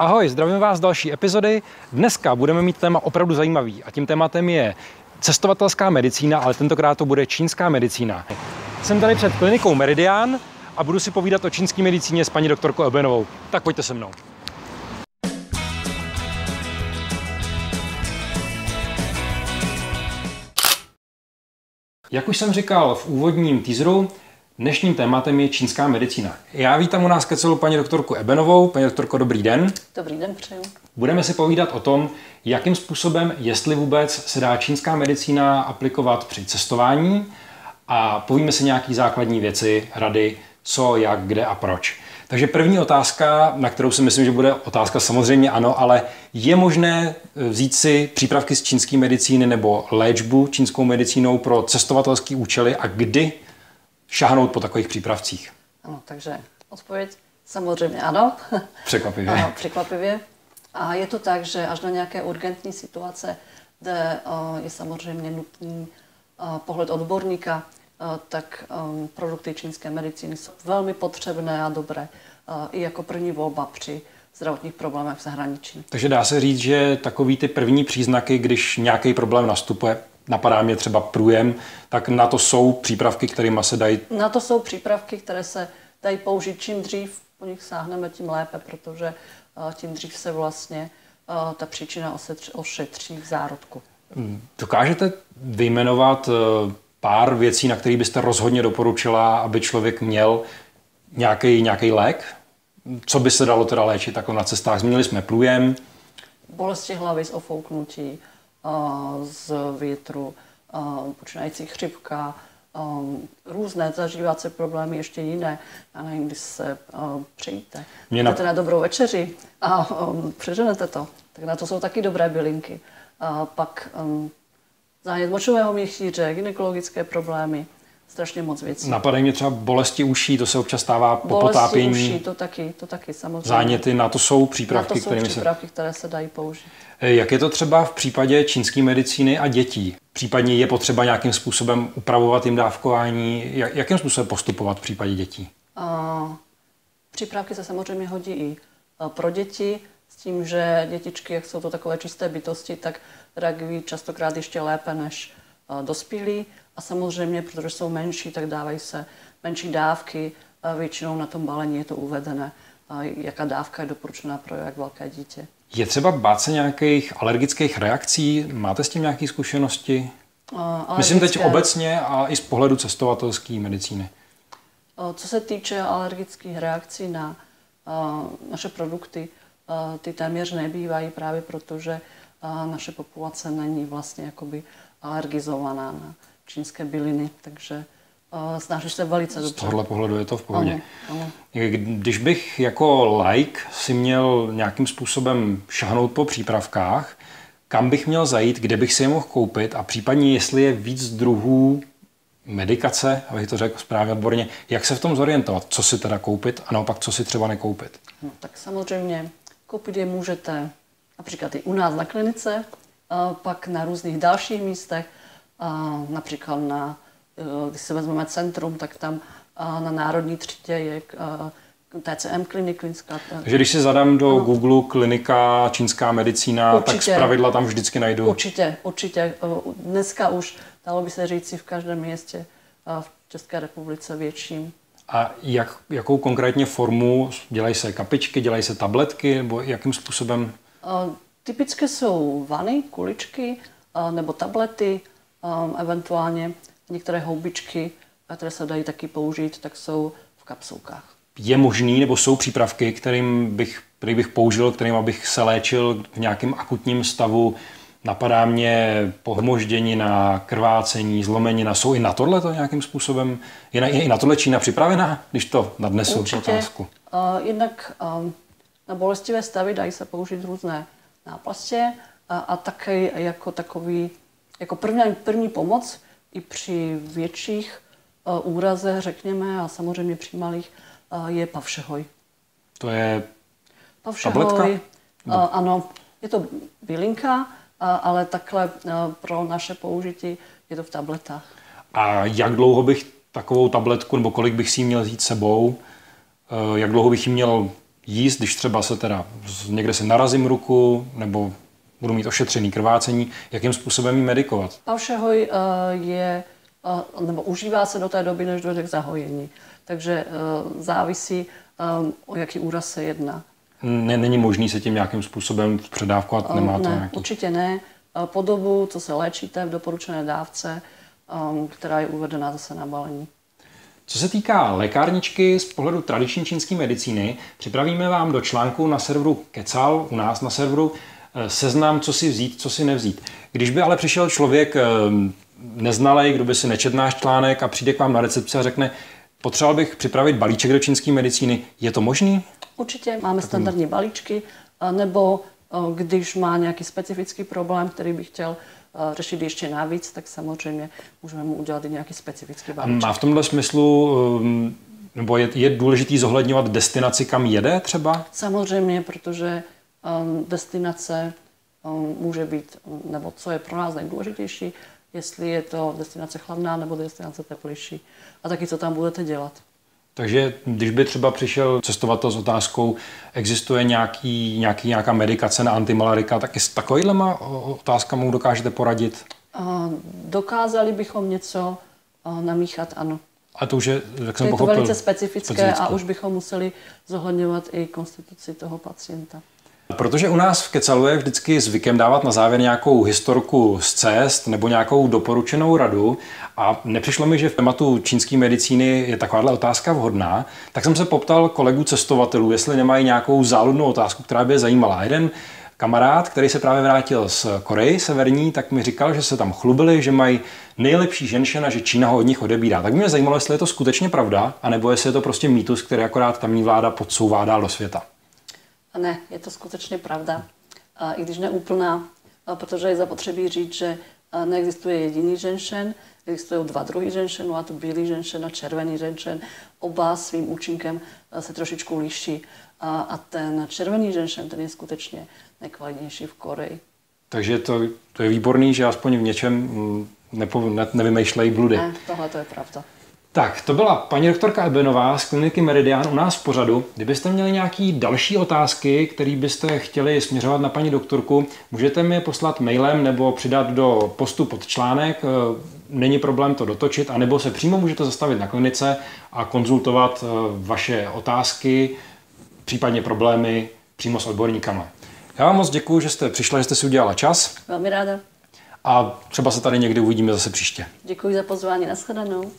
Ahoj, zdravím vás z další epizody. Dneska budeme mít téma opravdu zajímavý a tím tématem je cestovatelská medicína, ale tentokrát to bude čínská medicína. Jsem tady před klinikou Meridian a budu si povídat o čínské medicíně s paní doktorkou Ebenovou. Tak pojďte se mnou. Jak už jsem říkal v úvodním teaseru, dnešním tématem je čínská medicína. Já vítám u nás ke celu paní doktorku Ebenovou. Paní doktorko, dobrý den. Dobrý den, přeju. Budeme si povídat o tom, jakým způsobem, jestli vůbec se dá čínská medicína aplikovat při cestování a povíme si nějaké základní věci, rady, co, jak, kde a proč. Takže první otázka, na kterou si myslím, že bude otázka samozřejmě ano, ale je možné vzít si přípravky z čínské medicíny nebo léčbu čínskou medicínou pro cestovatelské účely a kdy šáhnout po takových přípravcích? Ano, takže odpověď samozřejmě ano. Překvapivě. Ano, překvapivě. A je to tak, že až na nějaké urgentní situace, kde je samozřejmě nutný pohled odborníka, tak produkty čínské medicíny jsou velmi potřebné a dobré i jako první volba při zdravotních problémech v zahraničí. Takže dá se říct, že takový ty první příznaky, když nějaký problém nastupuje, napadá mě třeba průjem, tak na to jsou přípravky, kterými se dají... Na to jsou přípravky, které se dají použít čím dřív, po nich sáhneme, tím lépe, protože tím dřív se vlastně ta příčina ošetří v zárodku. Dokážete vyjmenovat pár věcí, na které byste rozhodně doporučila, aby člověk měl nějaký lék? Co by se dalo teda léčit jako na cestách? Zmínili jsme průjem. Bolesti hlavy z ofouknutí, z větru, počínající chřipka, různé zažívací problémy, ještě jiné. Já nevím, když se přejíte, jdete na dobrou večeři a přeženete to, tak na to jsou taky dobré bylinky. Pak zánět močového měchýře, gynekologické problémy, strašně moc věcí. Napadají mě třeba bolesti uší, to se občas stává po potápění. Bolesti uší, to taky samozřejmě. Záněty, na to jsou přípravky, které se dají použít. Jak je to třeba v případě čínské medicíny a dětí? Případně je potřeba nějakým způsobem upravovat jim dávkování? Jakým způsobem postupovat v případě dětí? Přípravky se samozřejmě hodí i pro děti, s tím, že dětičky, jak jsou to takové čisté bytosti, tak reagují častokrát ještě lépe než dospělí. A samozřejmě, protože jsou menší, tak dávají se menší dávky. Většinou na tom balení je to uvedené, jaká dávka je doporučená pro jak velké dítě. Je třeba bát se nějakých alergických reakcí? Máte s tím nějaké zkušenosti? Myslím teď obecně a i z pohledu cestovatelské medicíny. Co se týče alergických reakcí na naše produkty, ty téměř nebývají právě proto, že naše populace není vlastně jakoby alergizovaná na čínské byliny, takže snaží se velice dobře. Z tohohle pohledu je to v pohodě. Ano. Když bych jako laik si měl nějakým způsobem šahnout po přípravkách, kam bych měl zajít, kde bych si je mohl koupit a případně jestli je víc druhů medikace, abych to řekl správně odborně, jak se v tom zorientovat, co si teda koupit a naopak, co si třeba nekoupit? No, tak samozřejmě koupit je můžete například i u nás na klinice, pak na různých dalších místech, například když si vezmeme centrum, tak tam na Národní třídě je TCM klinická. Takže když si zadám do Google klinika čínská medicína, určitě, tak zpravidla tam vždycky najdu. Určitě. Dneska už, dalo by se říci, v každém městě v České republice větším. A jakou konkrétně formu? Dělají se kapičky, dělají se tabletky, nebo jakým způsobem? Typické jsou vany, kuličky nebo tablety, eventuálně některé houbičky, které se dají taky použít, tak jsou v kapsulkách. Je možný, nebo jsou přípravky, který bych použil, kterým bych se léčil v nějakém akutním stavu? Napadá mě pohmožděnina, krvácení, zlomenina. Jsou i na tohle to nějakým způsobem? Je i na tohle Čína připravená, když to nadnesu otázku? Jednak na bolestivé stavy dají se použít různé náplastě a také jako první pomoc i při větších úrazech, řekněme, a samozřejmě při malých, je pavšehoj. To je pavšehoj, tabletka? Ano, je to bylinka, ale takhle pro naše použití je to v tabletách. A jak dlouho bych takovou tabletku, nebo kolik bych si ji měl vzít sebou, jak dlouho bych ji měl jíst, když třeba se teda někde si narazím ruku nebo budu mít ošetřený krvácení, jakým způsobem ji medikovat? Paušehoj je, nebo užívá se do té doby, než dojde k zahojení. Takže závisí, o jaký úraz se jedná. Není možný se tím nějakým způsobem předávkovat? Nemá to nějaký... Určitě ne. Po dobu, co se léčíte v doporučené dávce, která je uvedena zase na balení. Co se týká lékárničky z pohledu tradiční čínské medicíny, připravíme vám do článku na serveru Kecal, u nás na serveru, seznam, co si vzít, co si nevzít. Když by ale přišel člověk neznalej, kdo by si nečetl náš článek a přijde k vám na recepci a řekne, potřeboval bych připravit balíček do čínské medicíny, je to možný? Určitě máme standardní balíčky, nebo když má nějaký specifický problém, který by chtěl řešit ještě navíc, tak samozřejmě můžeme mu udělat i nějaký specifický balíček. A má v tomhle smyslu, nebo je důležitý zohledňovat destinaci, kam jede třeba? Samozřejmě, protože destinace může být, nebo co je pro nás nejdůležitější, jestli je to destinace chladná nebo destinace teplejší. A taky, co tam budete dělat. Takže když by třeba přišel cestovatel s otázkou, existuje nějaká medikace na antimalarika, tak i s takovýhlema otázkami mu dokážete poradit? Dokázali bychom něco namíchat, ano. A to už je, jak jsem to pochopil, velice specifické a už bychom museli zohledňovat i konstituci toho pacienta. Protože u nás v Kecalu je vždycky zvykem dávat na závěr nějakou historku z cest nebo nějakou doporučenou radu a nepřišlo mi, že v tématu čínské medicíny je takováhle otázka vhodná, tak jsem se poptal kolegů cestovatelů, jestli nemají nějakou záludnou otázku, která by je zajímala. Jeden kamarád, který se právě vrátil z Koreji severní, tak mi říkal, že se tam chlubili, že mají nejlepší ženšen a že Čína ho od nich odebírá. Tak mě zajímalo, jestli je to skutečně pravda, anebo jestli je to prostě mýtus, který akorát tamní vláda podsouvá dál do světa. Ne, je to skutečně pravda, i když neúplná, protože je zapotřebí říct, že neexistuje jediný ženšen, existují dva druhy ženšenů, a to bílý ženšen a červený ženšen. Oba svým účinkem se trošičku liší a ten červený ženšen, ten je skutečně nejkvalitnější v Koreji. Takže to je výborný, že aspoň v něčem nevymýšlejí bludy. Ne, tohle to je pravda. Tak, to byla paní doktorka Ebenová z kliniky Meridian u nás v pořadu. Kdybyste měli nějaké další otázky, které byste chtěli směřovat na paní doktorku, můžete mi je poslat mailem nebo přidat do postu pod článek. Není problém to dotočit, anebo se přímo můžete zastavit na klinice a konzultovat vaše otázky, případně problémy přímo s odborníkama. Já vám moc děkuji, že jste přišla, že jste si udělala čas. Velmi ráda. A třeba se tady někdy uvidíme zase příště. Děkuji za pozvání, nashledanou.